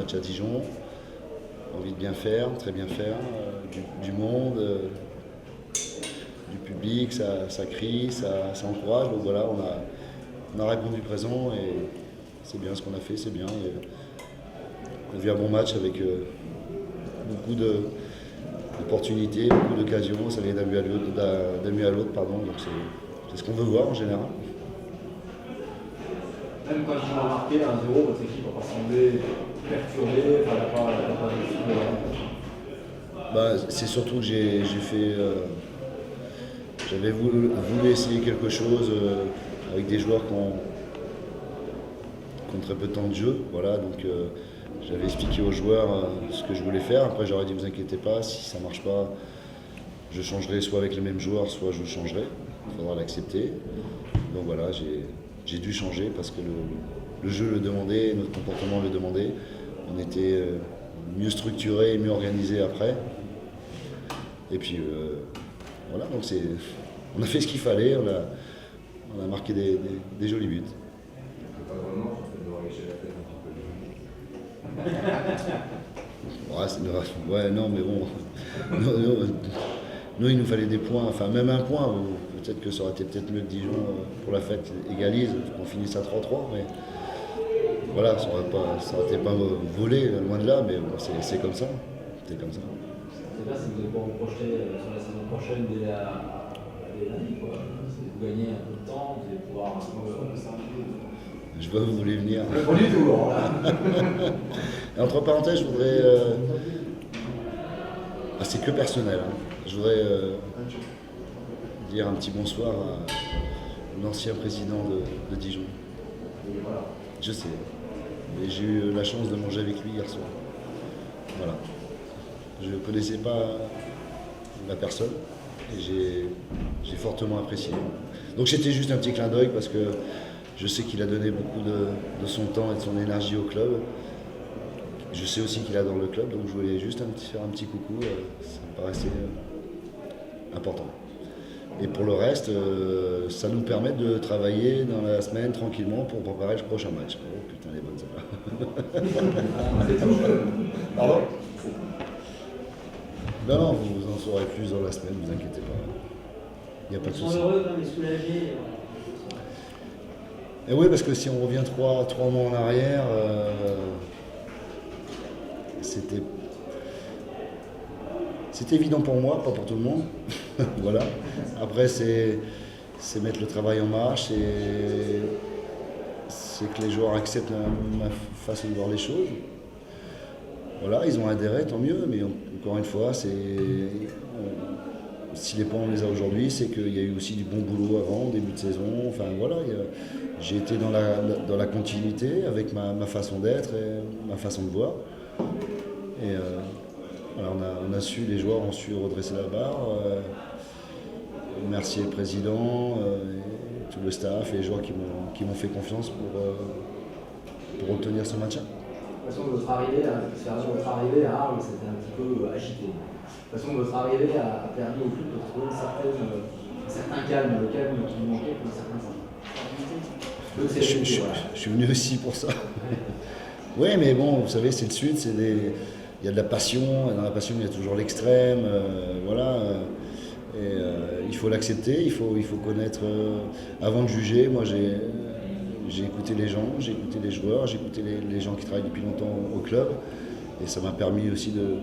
match à Dijon, envie de bien faire, très bien faire, du monde, du public, ça crie, ça encourage. Donc voilà, on a répondu présent et c'est bien ce qu'on a fait, c'est bien. Et on a vu un bon match avec beaucoup d'opportunités, beaucoup d'occasions, ça allait d'un but à l'autre, pardon. Donc c'est ce qu'on veut voir en général. Même quand ils ont marqué 1-0, votre équipe n'a pas semblé perturbée, elle n'a pas de C'est surtout que j'ai fait. J'avais voulu essayer quelque chose avec des joueurs qui ont très peu de temps de jeu. Voilà, donc j'avais expliqué aux joueurs ce que je voulais faire. Après, j'aurais dit, ne vous inquiétez pas, si ça ne marche pas, je changerai soit avec les mêmes joueurs, soit je changerai. Il faudra l'accepter. Donc voilà, j'ai dû changer parce que le jeu le demandait, notre comportement le demandait. On était mieux structuré et mieux organisé après. Et puis voilà, donc on a fait ce qu'il fallait, on a marqué des jolis buts. Pas vraiment, ça fait devoir lécher la tête un petit peu. Ouais, non, mais bon. Nous, il nous fallait des points, enfin même un point. Peut-être que ça aurait été peut-être mieux que Dijon pour la fête égalise, qu'on finisse à 3-3. Mais voilà, ça aurait été pas volé, loin de là, mais bon, c'est comme ça. C'est comme ça. C'est bien si vous allez pouvoir vous projeter sur la saison prochaine dès l'année. Vous gagnez un peu de temps, vous allez pouvoir un peu. Je vois où vous voulez venir. Pas du tout, là. Entre parenthèses, je voudrais. C'est que personnel. Hein. Je voudrais dire un petit bonsoir à l'ancien président de Dijon. Je sais. Et j'ai eu la chance de manger avec lui hier soir. Voilà. Je ne connaissais pas la personne et j'ai fortement apprécié. Donc c'était juste un petit clin d'œil parce que je sais qu'il a donné beaucoup de son temps et de son énergie au club. Je sais aussi qu'il adore le club, donc je voulais juste faire un petit coucou, ça me paraissait important. Et pour le reste, ça nous permet de travailler dans la semaine tranquillement pour préparer le prochain match. Oh putain, les bonnes celles-là. Pardon ? Non, vous en saurez plus dans la semaine, ne vous inquiétez pas. Il n'y a pas de souci. Ils sont heureux, mais soulagés. Et oui, parce que si on revient 3 mois en arrière, c'était évident pour moi, pas pour tout le monde. Voilà. Après, c'est mettre le travail en marche et c'est que les joueurs acceptent ma façon de voir les choses. Voilà, ils ont adhéré, tant mieux, mais encore une fois, si les points on les a aujourd'hui, c'est qu'il y a eu aussi du bon boulot avant, début de saison. Enfin voilà, j'ai été dans la continuité avec ma façon d'être et ma façon de voir. Et voilà, les joueurs ont su redresser la barre. Merci le président, et tout le staff et les joueurs qui m'ont fait confiance pour obtenir ce match-là. De toute façon, votre arrivée à Arles, c'était un petit peu agité. De toute façon, votre arrivée a permis au club de trouver un certain calme, le calme qui lui manquait pour certains temps. Je suis venu aussi pour ça. Oui, mais bon, vous savez, c'est le Sud, il y a de la passion, et dans la passion, il y a toujours l'extrême, voilà. Il faut l'accepter, il faut connaître, avant de juger. Moi, j'ai écouté les gens, j'ai écouté les joueurs, j'ai écouté les gens qui travaillent depuis longtemps au club. Et ça m'a permis aussi de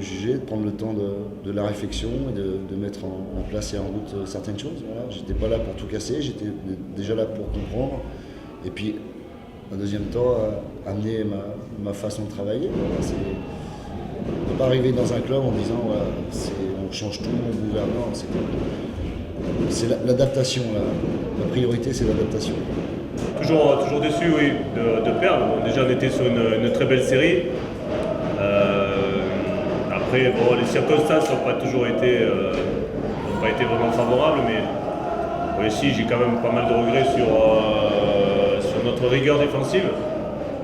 juger, de prendre le temps de la réflexion et de mettre en place et en route certaines choses. Voilà. J'étais pas là pour tout casser, j'étais déjà là pour comprendre. Et puis, en deuxième temps, amener ma façon de travailler. Voilà, on ne peut pas arriver dans un club en disant voilà, on change tout, on gouverne. C'est l'adaptation. La priorité, c'est l'adaptation. Toujours déçu, oui, de perdre. Bon, déjà, on était sur une très belle série. Après, bon, les circonstances n'ont pas été vraiment favorables, mais ici, j'ai quand même pas mal de regrets sur notre rigueur défensive.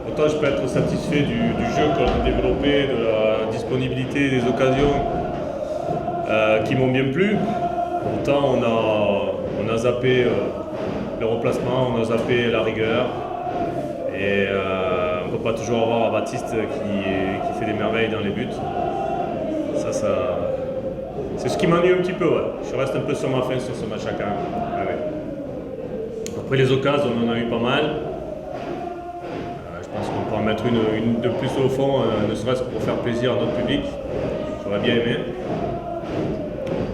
Autant je peux être satisfait du jeu qu'on a développé, de la disponibilité des occasions qui m'ont bien plu. Autant on a zappé le remplacement, on a zappé la rigueur. Et on ne peut pas toujours avoir Baptiste qui fait des merveilles dans les buts. C'est ce qui m'ennuie un petit peu. Ouais. Je reste un peu sur ma faim sur ce match-là quand même. Ah ouais. Après les occasions, on en a eu pas mal. Je pense qu'on peut en mettre une de plus au fond, ne serait-ce que pour faire plaisir à notre public. J'aurais bien aimé.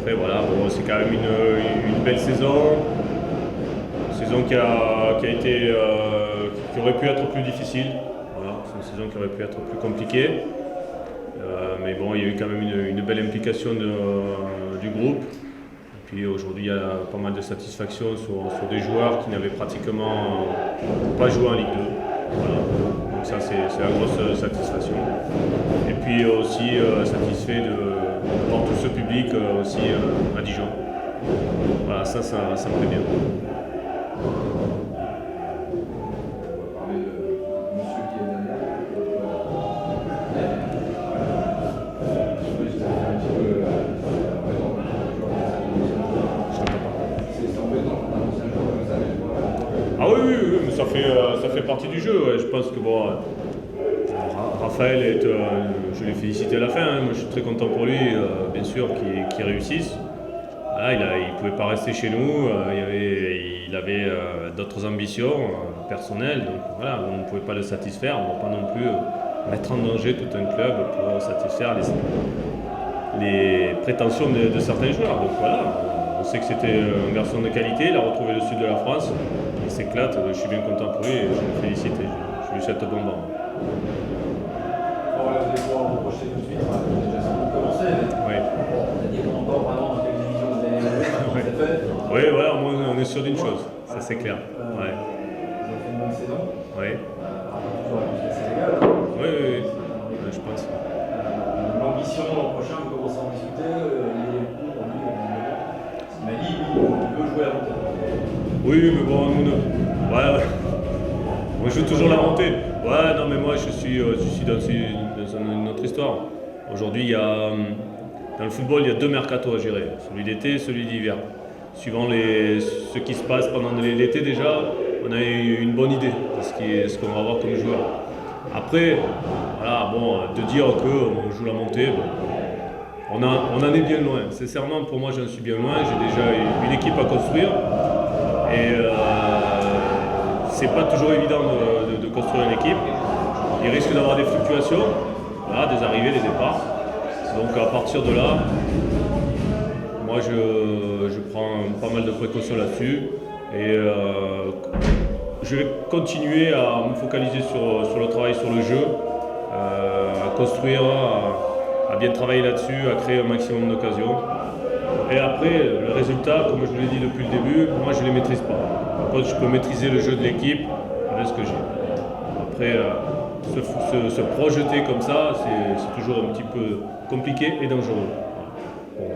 Après voilà, bon, c'est quand même une belle saison. Une saison qui aurait pu être plus difficile. Voilà, c'est une saison qui aurait pu être plus compliquée. Mais bon, il y a eu quand même une belle implication du groupe. Et puis aujourd'hui, il y a pas mal de satisfaction sur des joueurs qui n'avaient pratiquement pas joué en Ligue 2. Voilà. Donc ça, c'est la grosse satisfaction. Et puis aussi satisfait de voir tout ce public aussi à Dijon. Voilà, ça me plaît bien. On va parler de monsieur qui est derrière. Oui, ça fait un petit peu c'est embêtant quand un ancien joueur comme ça, mais Ah oui, mais ça fait partie du jeu. Ouais. Je pense que bon, Raphaël, je l'ai félicité à la fin. Hein. Moi, je suis très content pour lui, bien sûr, qu'il réussisse. Voilà, il ne pouvait pas rester chez nous. Il avait d'autres ambitions personnelles. Donc voilà, on ne pouvait pas le satisfaire. On ne va pas non plus mettre en danger tout un club pour satisfaire les prétentions de certains joueurs. Donc voilà, on sait que c'était un garçon de qualité. Il a retrouvé le sud de la France. Il s'éclate. Je suis bien content pour lui et je le félicite. Je lui souhaite bon vent. Bon, là, vous allez pouvoir vous projeter tout de suite. On a déjà sans doute commencé. Oui. Bon, on a dit qu'on encore vraiment dans quelle division vous allez aller, comment c'est fait. Oui, voilà, au moins on est sûr d'une chose. Ça, c'est clair. Ouais. Vous avez fait une bonne saison. Oui. Toujours avec le Sénégal. Oui. Je pense. L'ambition l'an prochain, vous commencez à en discuter. Il est court pour lui. Mali, il peut jouer la montée. Oui, mais bon, nous, ouais. On joue toujours la montée. Ouais, non, mais moi, je suis dans une autre histoire. Aujourd'hui, dans le football, il y a 2 mercatos à gérer. Celui d'été et celui d'hiver. Suivant ce qui se passe pendant l'été déjà, on a une bonne idée de ce qu'on va avoir comme joueur. Après, voilà, bon, de dire qu'on joue la montée, bon, on en est bien loin. Sincèrement, pour moi, j'en suis bien loin. J'ai déjà une équipe à construire. Et c'est pas toujours évident de construire une équipe. Il risque d'avoir des fluctuations, voilà, des arrivées, des départs. Donc à partir de là, moi je prends pas mal de précautions là-dessus. Et je vais continuer à me focaliser sur le travail, sur le jeu, à construire, à bien travailler là-dessus, à créer un maximum d'occasions. Et après, le résultat, comme je vous l'ai dit depuis le début, moi je ne les maîtrise pas. Par contre, je peux maîtriser le jeu de l'équipe avec ce que j'ai. Après, se projeter comme ça, c'est toujours un petit peu compliqué et dangereux. Voilà. Bon.